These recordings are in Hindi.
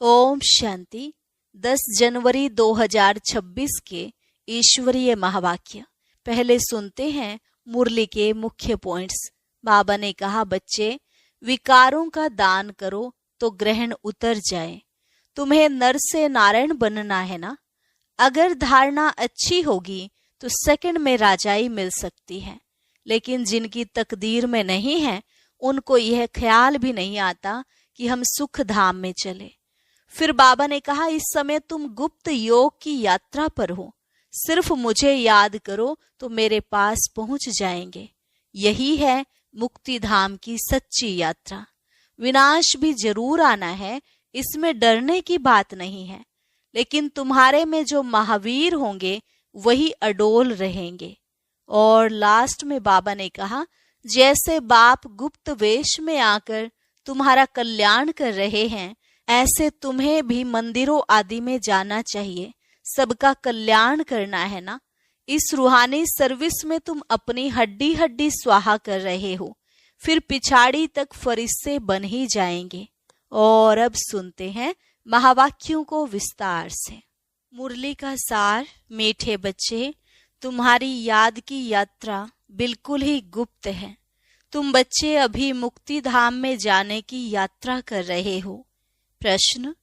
ओम शांति। 10 जनवरी 2026 के ईश्वरीय महावाक्य। पहले सुनते हैं मुरली के मुख्य पॉइंट्स। बाबा ने कहा, बच्चे विकारों का दान करो तो ग्रहण उतर जाए। तुम्हें नर से नारायण बनना है ना। अगर धारणा अच्छी होगी तो सेकंड में राजाई मिल सकती है, लेकिन जिनकी तकदीर में नहीं है उनको यह ख्याल भी नहीं आता कि हम सुख धाम में चले। फिर बाबा ने कहा, इस समय तुम गुप्त योग की यात्रा पर हो। सिर्फ मुझे याद करो तो मेरे पास पहुंच जाएंगे। यही है मुक्ति धाम की सच्ची यात्रा। विनाश भी जरूर आना है, इसमें डरने की बात नहीं है, लेकिन तुम्हारे में जो महावीर होंगे वही अडोल रहेंगे। और लास्ट में बाबा ने कहा, जैसे बाप गुप्त वेश में आकर तुम्हारा कल्याण कर रहे हैं, ऐसे तुम्हें भी मंदिरों आदि में जाना चाहिए। सबका कल्याण करना है ना। इस रूहानी सर्विस में तुम अपनी हड्डी हड्डी स्वाहा कर रहे हो, फिर पिछाड़ी तक फरिश्ते बन ही जाएंगे। और अब सुनते हैं महावाक्यों को विस्तार से। मुरली का सार। मीठे बच्चे, तुम्हारी याद की यात्रा बिल्कुल ही गुप्त है। तुम बच्चे अभी मुक्ति धाम में जाने की यात्रा कर रहे हो। प्रश्न,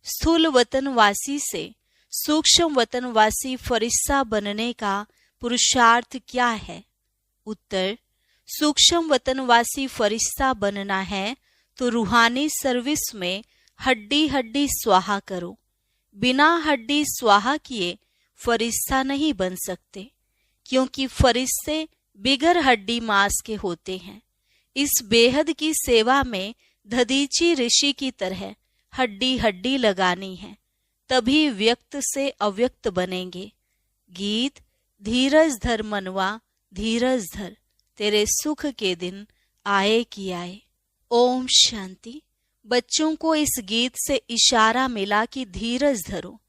स्थूल वतनवासी से सूक्ष्म वतनवासी फरिश्ता बनने का पुरुषार्थ क्या है? उत्तर, सूक्ष्म वतनवासी फरिश्ता बनना है तो रूहानी सर्विस में हड्डी हड्डी स्वाहा करो। बिना हड्डी स्वाहा किए फरिश्ता नहीं बन सकते, क्योंकि फरिश्ते बिगर हड्डी मांस के होते हैं। इस बेहद की सेवा में दधीची ऋषि की तरह हड्डी हड्डी लगानी है, तभी व्यक्त से अव्यक्त बनेंगे। गीत, धीरज धर मनवा धीरज धर, तेरे सुख के दिन आए कि आए। ओम शांति। बच्चों को इस गीत से इशारा मिला कि धीरज धरो।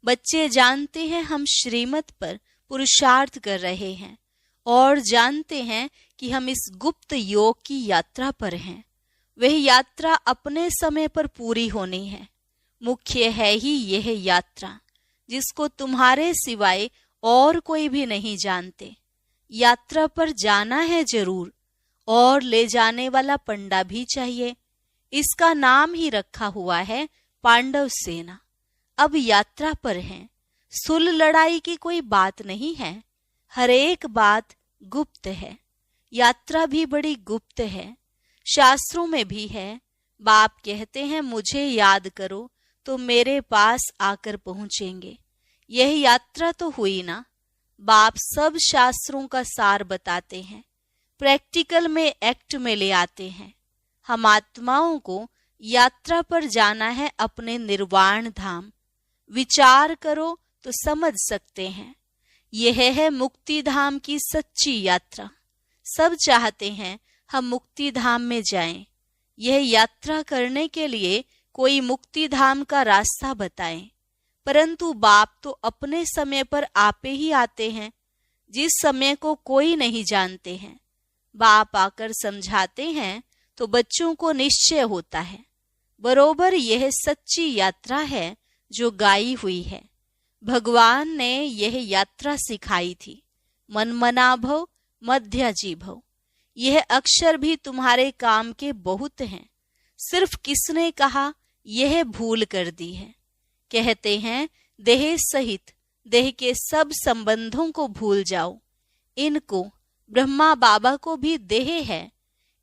बच्चे जानते हैं हम श्रीमत पर पुरुषार्थ कर रहे हैं और जानते हैं कि हम इस गुप्त योग की यात्रा पर हैं। वह यात्रा अपने समय पर पूरी होनी है। मुख्य है ही यह यात्रा, जिसको तुम्हारे सिवाय और कोई भी नहीं जानते। यात्रा पर जाना है जरूर, और ले जाने वाला पंडा भी चाहिए। इसका नाम ही रखा हुआ है पांडव सेना। अब यात्रा पर हैं। सुल लड़ाई की कोई बात नहीं है। हर एक बात गुप्त है। यात्रा भी बड़ी गुप्त है। शास्त्रों में भी है। बाप कहते हैं, मुझे याद करो तो मेरे पास आकर पहुंचेंगे। यह यात्रा तो हुई ना। बाप सब शास्त्रों का सार बताते हैं, प्रैक्टिकल में एक्ट में ले आते हैं। हम आत्माओं को यात्रा पर जाना है अपने निर्वाण धाम। विचार करो तो समझ सकते हैं। यह है मुक्ति धाम की सच्ची यात्रा। सब चाहते हैं हम मुक्ति धाम में जाएं। यह यात्रा करने के लिए कोई मुक्ति धाम का रास्ता बताएं, परंतु बाप तो अपने समय पर आपे ही आते हैं, जिस समय को कोई नहीं जानते हैं। बाप आकर समझाते हैं तो बच्चों को निश्चय होता है। बरोबर यह सच्ची यात्रा है जो गाई हुई है। भगवान ने यह यात्रा सिखाई थी। मनमना भव, मध्याजी भव। यह अक्षर भी तुम्हारे काम के बहुत हैं। सिर्फ किसने कहा, यह भूल कर दी है। कहते हैं, देह सहित देह के सब संबंधों को भूल जाओ। इनको, ब्रह्मा बाबा को भी देह है,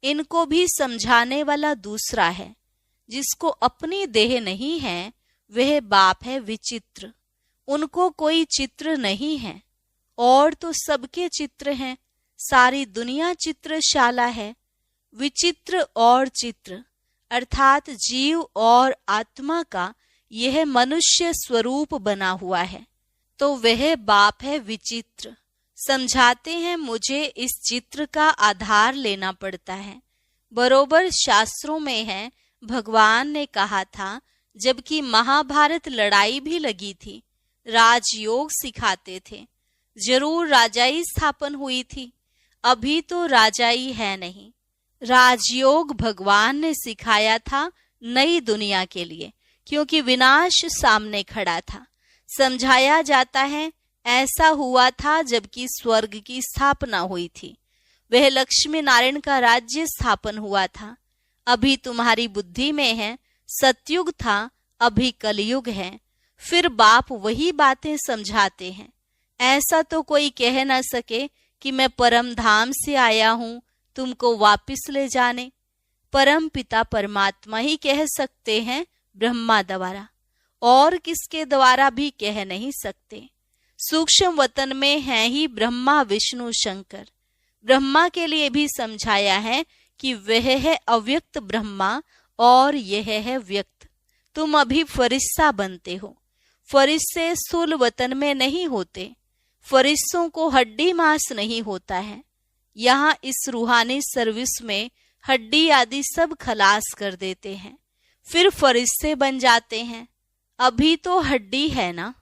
इनको भी समझाने वाला दूसरा है। जिसको अपनी देह नहीं है वह बाप है विचित्र। उनको कोई चित्र नहीं है, और तो सबके चित्र हैं। सारी दुनिया चित्रशाला है। विचित्र और चित्र अर्थात जीव और आत्मा का यह मनुष्य स्वरूप बना हुआ है, तो वह बाप है विचित्र। समझाते हैं, मुझे इस चित्र का आधार लेना पड़ता है। बरोबर शास्त्रों में है। भगवान ने कहा था, जबकि महाभारत लड़ाई भी लगी थी, राजयोग सिखाते थे। जरूर राजाई स्थापन हुई थी। अभी तो राजाई है नहीं। राजयोग भगवान ने सिखाया था नई दुनिया के लिए, क्योंकि विनाश सामने खड़ा था। समझाया जाता है ऐसा हुआ था जबकि स्वर्ग की स्थापना हुई थी। वह लक्ष्मी नारायण का राज्य स्थापन हुआ था। अभी तुम्हारी बुद्धि में है सतयुग था, अभी कलयुग है। फिर बाप वही बातें समझाते हैं। ऐसा तो कोई कह न सके कि मैं परम धाम से आया हूं तुमको वापिस ले जाने। परम पिता परमात्मा ही कह सकते हैं ब्रह्मा द्वारा, और किसके द्वारा भी कह नहीं सकते। सूक्ष्म वतन में हैं ही ब्रह्मा विष्णु शंकर। ब्रह्मा के लिए भी समझाया है कि वह है अव्यक्त ब्रह्मा और यह है व्यक्त। तुम अभी फरिश्ता बनते हो। फरिश्ते स्थूल वतन में नहीं होते। फरिश्तों को हड्डी मांस नहीं होता है। यहाँ इस रूहानी सर्विस में हड्डी आदि सब खलास कर देते हैं, फिर फरिश्ते बन जाते हैं। अभी तो हड्डी है ना।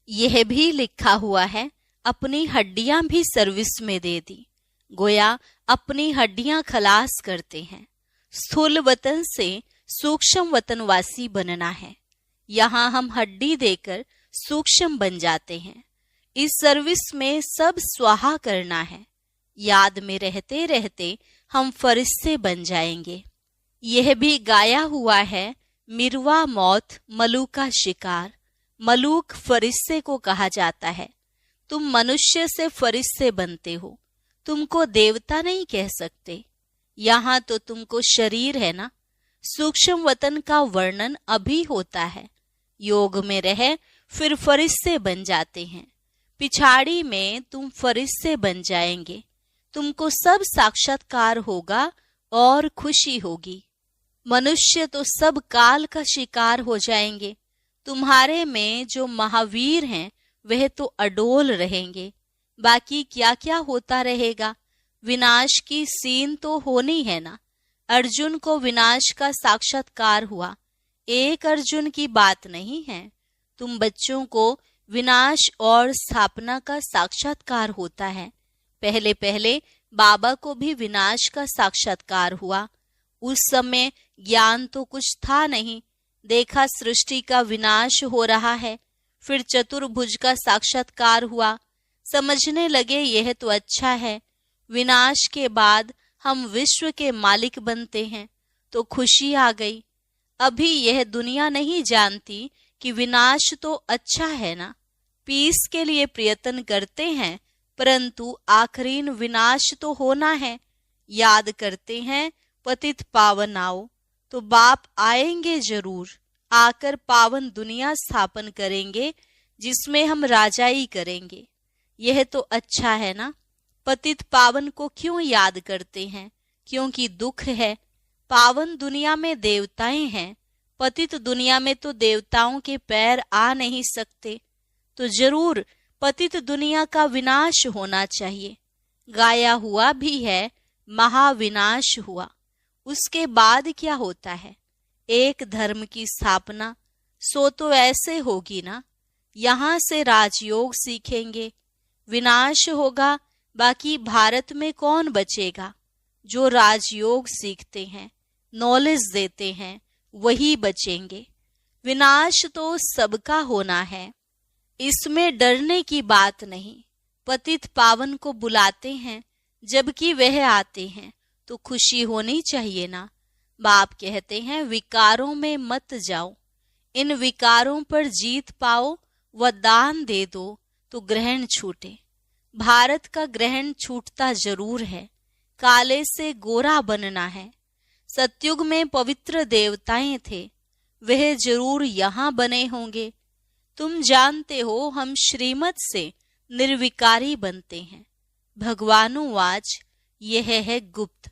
यह भी लिखा हुआ है अपनी हड्डियां भी सर्विस में दे दी। गोया अपनी हड्डियां खलास करते हैं। स्थूल वतन से सूक्ष्म वतनवासी बनना है। यहाँ हम हड्डी देकर सूक्ष्म बन जाते हैं। इस सर्विस में सब स्वाहा करना है। याद में रहते रहते हम फरिश्ते बन जाएंगे। यह भी गाया हुआ है मिरवा मौत मलूक का शिकार। मलूक फरिश्ते को कहा जाता है। तुम मनुष्य से फरिश्ते बनते हो, तुमको देवता नहीं कह सकते। यहाँ तो तुमको शरीर है ना। सूक्ष्म वतन का वर्णन अभी होता है। योग में रहे फिर फरिश्ते बन जाते हैं। पिछाड़ी में तुम फरिश्ते बन जाएंगे। तुमको सब साक्षात्कार होगा और खुशी होगी। मनुष्य तो सब काल का शिकार हो जाएंगे। तुम्हारे में जो महावीर हैं वह तो अडोल रहेंगे। बाकी क्या क्या होता रहेगा। विनाश की सीन तो होनी है ना। अर्जुन को विनाश का साक्षात्कार हुआ। एक अर्जुन की बात नहीं है। तुम बच्चों को विनाश और स्थापना का साक्षात्कार होता है। पहले पहले बाबा को भी विनाश का साक्षात्कार हुआ। उस समय ज्ञान तो कुछ था नहीं। देखा सृष्टि का विनाश हो रहा है। फिर चतुर्भुज का साक्षात्कार हुआ। समझने लगे यह तो अच्छा है। विनाश के बाद हम विश्व के मालिक बनते हैं तो खुशी आ गई। अभी यह दुनिया नहीं जानती कि विनाश तो अच्छा है ना। पीस के लिए प्रयत्न करते हैं, परंतु आखिरीन विनाश तो होना है। याद करते हैं पतित पावन आओ, तो बाप आएंगे जरूर। आकर पावन दुनिया स्थापन करेंगे जिसमें हम राजाई करेंगे। यह तो अच्छा है ना। पतित पावन को क्यों याद करते हैं? क्योंकि दुख है। पावन दुनिया में देवताएं हैं, पतित दुनिया में तो देवताओं के पैर आ नहीं सकते। तो जरूर पतित दुनिया का विनाश होना चाहिए। गाया हुआ भी है महाविनाश हुआ। उसके बाद क्या होता है? एक धर्म की स्थापना। सो तो ऐसे होगी ना। यहाँ से राजयोग सीखेंगे। विनाश होगा, बाकी भारत में कौन बचेगा? जो राजयोग सीखते हैं, नॉलेज देते हैं, वही बचेंगे। विनाश तो सबका होना है, इसमें डरने की बात नहीं। पतित पावन को बुलाते हैं, जबकि वह आते हैं तो खुशी होनी चाहिए ना। बाप कहते हैं विकारों में मत जाओ। इन विकारों पर जीत पाओ व दान दे दो तो ग्रहण छूटे। भारत का ग्रहण छूटता जरूर है। काले से गोरा बनना है। सतयुग में पवित्र देवताएं थे, वह जरूर यहाँ बने होंगे। तुम जानते हो हम श्रीमत से निर्विकारी बनते हैं। भगवानुवाच यह है गुप्त।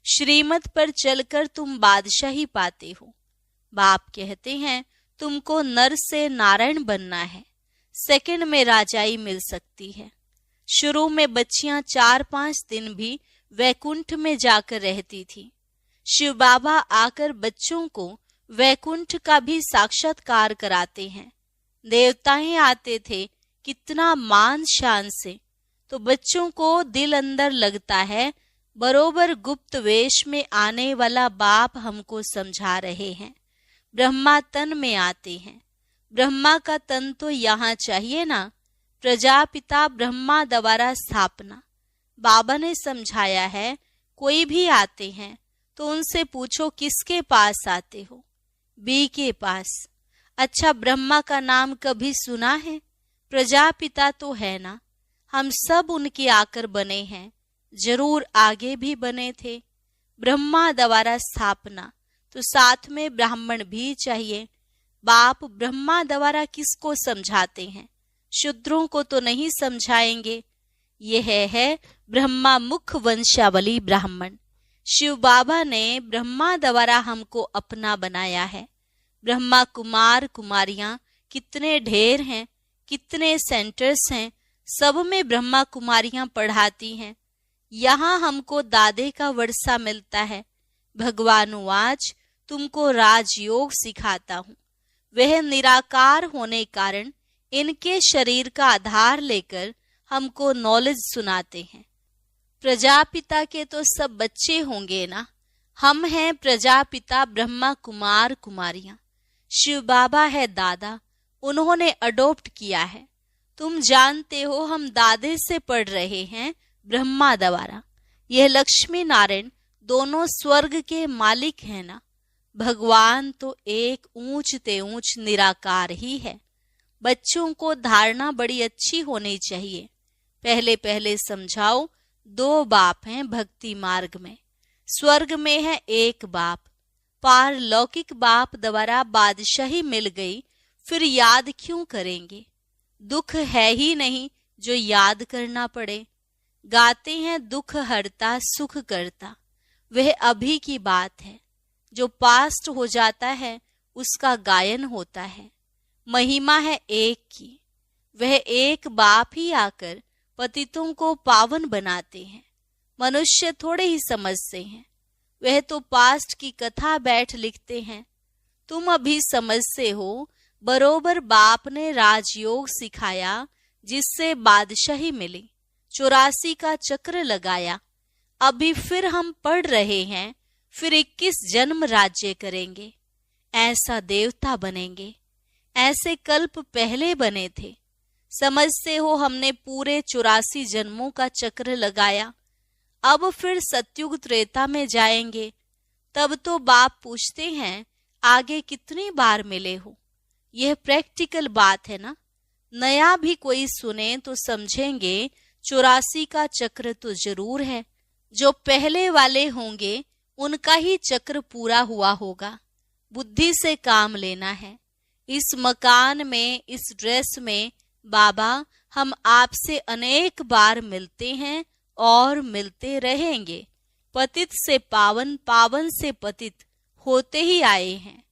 श्रीमत पर चलकर तुम बादशाही पाते हो। बाप कहते हैं तुमको नर से नारायण बनना है। सेकंड में राजाई मिल सकती है। शुरू में बच्चियां 4-5 दिन भी वैकुंठ में जाकर रहती थी। शिव बाबा आकर बच्चों को वैकुंठ का भी साक्षात्कार कराते हैं। देवताएं आते थे कितना मान शान से, तो बच्चों को दिल अंदर लगता है बरोबर गुप्त वेश में आने वाला बाप हमको समझा रहे हैं। ब्रह्मा तन में आते हैं। ब्रह्मा का तन तो यहाँ चाहिए ना। प्रजापिता ब्रह्मा द्वारा स्थापना। बाबा ने समझाया है, कोई भी आते हैं तो उनसे पूछो किसके पास आते हो? बी के पास। अच्छा, ब्रह्मा का नाम कभी सुना है? प्रजापिता तो है ना, हम सब उनके आकर बने हैं, जरूर आगे भी बने थे। ब्रह्मा द्वारा स्थापना तो साथ में ब्राह्मण भी चाहिए। बाप ब्रह्मा द्वारा किसको समझाते हैं? शूद्रों को तो नहीं समझाएंगे। यह है ब्रह्मा मुख वंशावली ब्राह्मण। शिव बाबा ने ब्रह्मा द्वारा हमको अपना बनाया है। ब्रह्मा कुमार कुमारियां कितने ढेर हैं, कितने सेंटर्स हैं, सब में ब्रह्मा कुमारियां पढ़ाती हैं। यहाँ हमको दादे का वर्षा मिलता है। भगवान आज तुमको राजयोग सिखाता हूँ। वह निराकार होने कारण इनके शरीर का आधार लेकर हमको नॉलेज सुनाते हैं। प्रजापिता के तो सब बच्चे होंगे ना। हम हैं प्रजापिता ब्रह्मा कुमार कुमारियां। शिव बाबा है दादा, उन्होंने अडॉप्ट किया है। तुम जानते हो हम दादे से पढ़ रहे हैं ब्रह्मा द्वारा। यह लक्ष्मी नारायण दोनों स्वर्ग के मालिक हैं ना। भगवान तो एक ऊंचते ऊंच निराकार ही है। बच्चों को धारणा बड़ी अच्छी होनी चाहिए। पहले पहले समझाओ, दो बाप हैं भक्ति मार्ग में। स्वर्ग में है एक बाप। पारलौकिक बाप द्वारा बादशाही मिल गई, फिर याद क्यों करेंगे? दुख है ही नहीं जो याद करना पड़े। गाते हैं दुख हरता सुख करता, वह अभी की बात है। जो पास्ट हो जाता है उसका गायन होता है। महिमा है एक की। वह एक बाप ही आकर पतितों को पावन बनाते हैं। मनुष्य थोड़े ही समझते हैं, वह तो पास्ट की कथा बैठ लिखते हैं। तुम अभी समझते हो, बरोबर बाप ने राजयोग सिखाया जिससे बादशाही मिली, 84 का चक्र लगाया। अभी फिर हम पढ़ रहे हैं, फिर 21 जन्म राज्य करेंगे, ऐसा देवता बनेंगे। ऐसे कल्प पहले बने थे। समझते हो, हमने पूरे 84 जन्मों का चक्र लगाया। अब फिर सतयुग त्रेता में जाएंगे। तब तो बाप पूछते हैं, आगे कितनी बार मिले हो? यह प्रैक्टिकल बात है ना। नया भी कोई सुने तो समझेंगे 84 का चक्र तो जरूर है। जो पहले वाले होंगे उनका ही चक्र पूरा हुआ होगा। बुद्धि से काम लेना है। इस मकान में, इस ड्रेस में, बाबा हम आपसे अनेक बार मिलते हैं और मिलते रहेंगे। पतित से पावन, पावन से पतित होते ही आए हैं।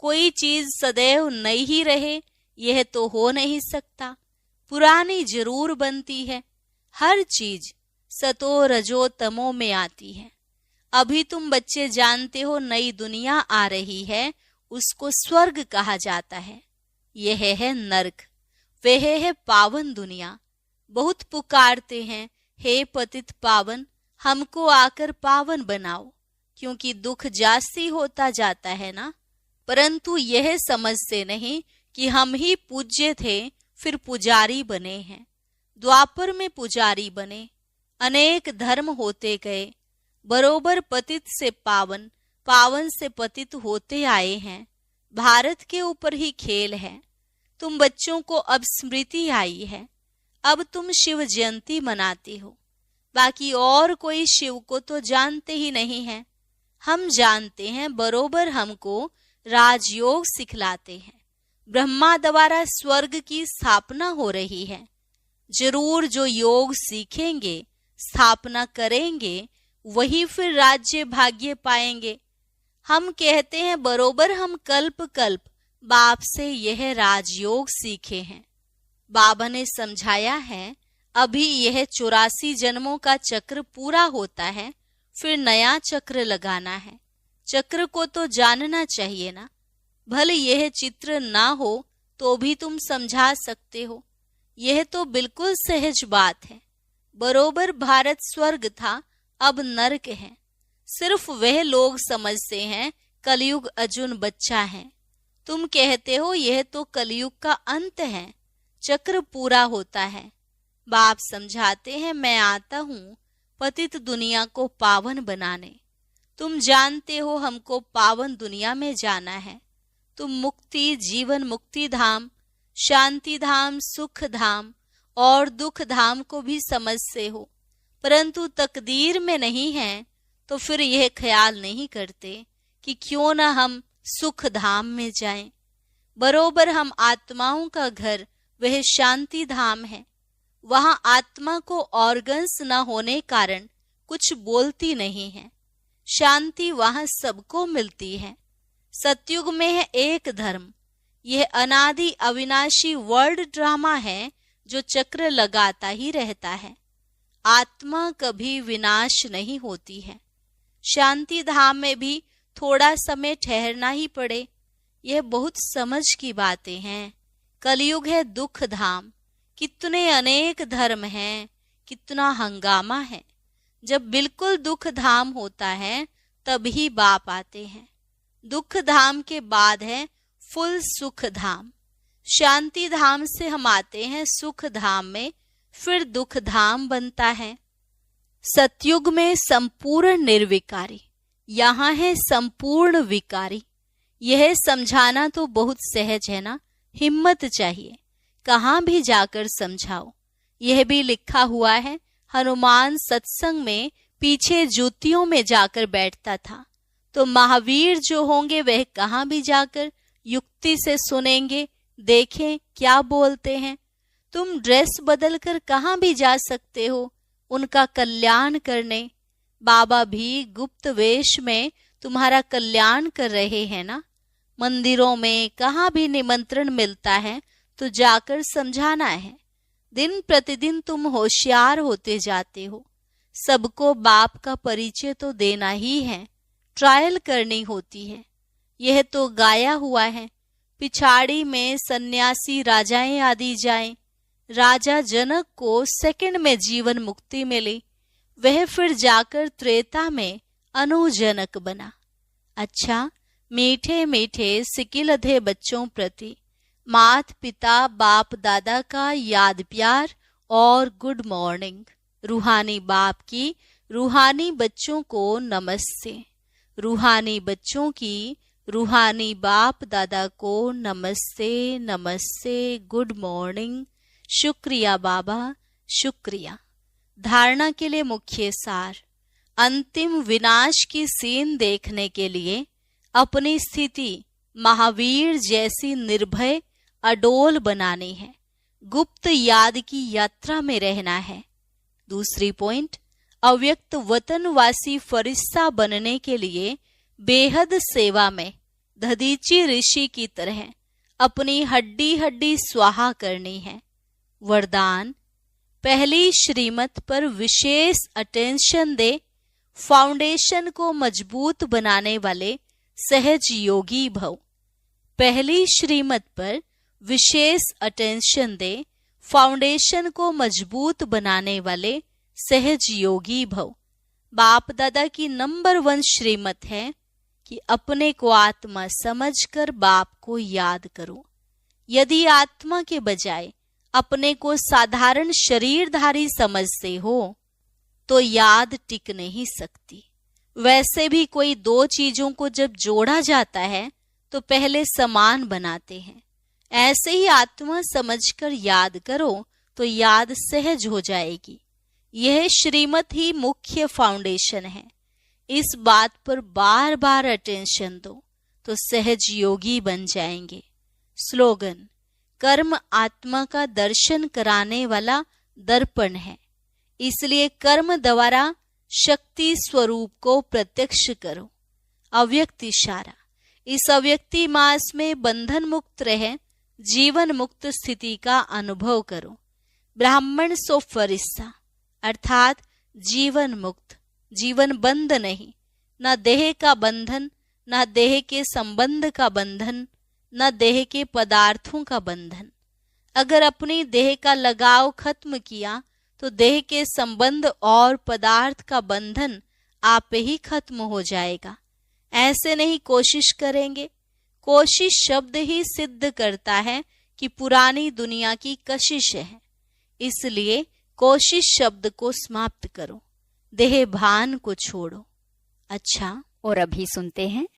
कोई चीज सदैव नई ही रहे, यह तो हो नहीं सकता। पुरानी जरूर बनती है। हर चीज सतो रजो तमो में आती है। अभी तुम बच्चे जानते हो नई दुनिया आ रही है, उसको स्वर्ग कहा जाता है। यह है नर्क, वह है पावन दुनिया। बहुत पुकारते हैं, हे पतित पावन, हमको आकर पावन बनाओ, क्योंकि दुख जास्ती होता जाता है ना। परंतु यह समझते नहीं कि हम ही पूज्य थे, फिर पुजारी बने हैं। द्वापर में पुजारी बने, अनेक धर्म होते गए, बरोबर पतित से पावन, पावन से पतित होते आए हैं। भारत के ऊपर ही खेल है। तुम बच्चों को अब स्मृति आई है। अब तुम शिव जयंती मनाते हो, बाकी और कोई शिव को तो जानते ही नहीं है। हम जानते हैं, बरोबर हमको राजयोग सिखलाते हैं। ब्रह्मा द्वारा स्वर्ग की स्थापना हो रही है। जरूर जो योग सीखेंगे, स्थापना करेंगे, वही फिर राज्य भाग्य पाएंगे। हम कहते हैं, बरोबर हम कल्प कल्प बाप से यह राजयोग सीखे हैं। बाबा ने समझाया है, अभी यह 84 जन्मों का चक्र पूरा होता है, फिर नया चक्र लगाना है। चक्र को तो जानना चाहिए ना। भले यह चित्र ना हो तो भी तुम समझा सकते हो। यह तो बिल्कुल सहज बात है। बरोबर भारत स्वर्ग था, अब नरक है। सिर्फ वह लोग समझते हैं कलयुग अर्जुन बच्चा है, तुम कहते हो यह तो कलयुग का अंत है, चक्र पूरा होता है। बाप समझाते हैं मैं आता हूँ पतित दुनिया को पावन बनाने। तुम जानते हो हमको पावन दुनिया में जाना है। तुम मुक्ति, जीवन मुक्ति धाम, शांति धाम, सुख धाम और दुख धाम को भी समझते हो, परंतु तकदीर में नहीं है, तो फिर यह ख्याल नहीं करते कि क्यों न हम सुख धाम में जाएं। बरोबर हम आत्माओं का घर वह शांति धाम है। वहां आत्मा को ऑर्गन्स न होने कारण कुछ बोलती नहीं है। शांति वहां सबको मिलती है। सतयुग में है एक धर्म। यह अनादि अविनाशी वर्ल्ड ड्रामा है जो चक्र लगाता ही रहता है। आत्मा कभी विनाश नहीं होती है। शांति धाम में भी थोड़ा समय ठहरना ही पड़े। यह बहुत समझ की बातें हैं। कलयुग है दुख धाम। कितने अनेक धर्म हैं, कितना हंगामा है। जब बिल्कुल दुख धाम होता है तभी बाप आते हैं। दुख धाम के बाद है फुल सुख धाम। शांति धाम से हम आते हैं सुख धाम में, फिर दुख धाम बनता है। सतयुग में संपूर्ण निर्विकारी, यहाँ है संपूर्ण विकारी। यह समझाना तो बहुत सहज है ना, हिम्मत चाहिए। कहाँ भी जाकर समझाओ। यह भी लिखा हुआ है, हनुमान सत्संग में पीछे जूतियों में जाकर बैठता था, तो महावीर जो होंगे वह कहाँ भी जाकर युक्ति से सुनेंगे, देखें क्या बोलते हैं। तुम ड्रेस बदलकर कहाँ भी जा सकते हो उनका कल्याण करने। बाबा भी गुप्त वेश में तुम्हारा कल्याण कर रहे हैं ना। मंदिरों में कहाँ भी निमंत्रण मिलता है तो जाकर समझाना है। दिन प्रतिदिन तुम होशियार होते जाते हो। सबको बाप का परिचय तो देना ही है, ट्रायल करनी होती है। यह तो गाया हुआ है, पिछाड़ी में सन्यासी राजाएं आदि जाएं। राजा जनक को सेकंड में जीवन मुक्ति मिली, वह फिर जाकर त्रेता में अनुजनक बना। अच्छा, मीठे मीठे सिकिलधे बच्चों प्रति मात पिता बाप दादा का याद प्यार और गुड मॉर्निंग। रूहानी बाप की रूहानी बच्चों को नमस्ते। रूहानी बच्चों की रूहानी बाप दादा को नमस्ते नमस्ते, गुड मॉर्निंग। शुक्रिया बाबा, शुक्रिया। धारणा के लिए मुख्य सार, अंतिम विनाश की सीन देखने के लिए अपनी स्थिति महावीर जैसी निर्भय अडोल बनानी है। गुप्त याद की यात्रा में रहना है। दूसरी पॉइंट, अव्यक्त वतनवासी फरिश्ता बनने के लिए बेहद सेवा में दधीची ऋषि की तरह अपनी हड्डी हड्डी स्वाहा करनी है। वरदान, पहली श्रीमत पर विशेष अटेंशन दे। फाउंडेशन को मजबूत बनाने वाले सहज योगी भव। पहली श्रीमत पर विशेष अटेंशन दे, फाउंडेशन को मजबूत बनाने वाले सहज योगी भव। बाप दादा की नंबर 1 श्रीमत है कि अपने को आत्मा समझकर बाप को याद करो। यदि आत्मा के बजाय अपने को साधारण शरीरधारी समझते हो तो याद टिक नहीं सकती। वैसे भी कोई दो चीजों को जब जोड़ा जाता है तो पहले समान बनाते हैं। ऐसे ही आत्मा समझकर याद करो तो याद सहज हो जाएगी। यह श्रीमत ही मुख्य फाउंडेशन है। इस बात पर बार बार अटेंशन दो तो सहज योगी बन जाएंगे। स्लोगन, कर्म आत्मा का दर्शन कराने वाला दर्पण है, इसलिए कर्म द्वारा शक्ति स्वरूप को प्रत्यक्ष करो। अव्यक्त इशारा, इस अव्यक्ति मास में बंधन मुक्त रहे, जीवन मुक्त स्थिति का अनुभव करो। ब्राह्मण सो फरिश्ता, अर्थात जीवन मुक्त, जीवन बंद नहीं, न देह का बंधन, न देह के संबंध का बंधन, न देह के पदार्थों का बंधन। अगर अपनी देह का लगाव खत्म किया तो देह के संबंध और पदार्थ का बंधन आप ही खत्म हो जाएगा। ऐसे नहीं कोशिश करेंगे। कोशिश शब्द ही सिद्ध करता है कि पुरानी दुनिया की कशिश है। इसलिए कोशिश शब्द को समाप्त करो, देह भान को छोड़ो। अच्छा, और अभी सुनते हैं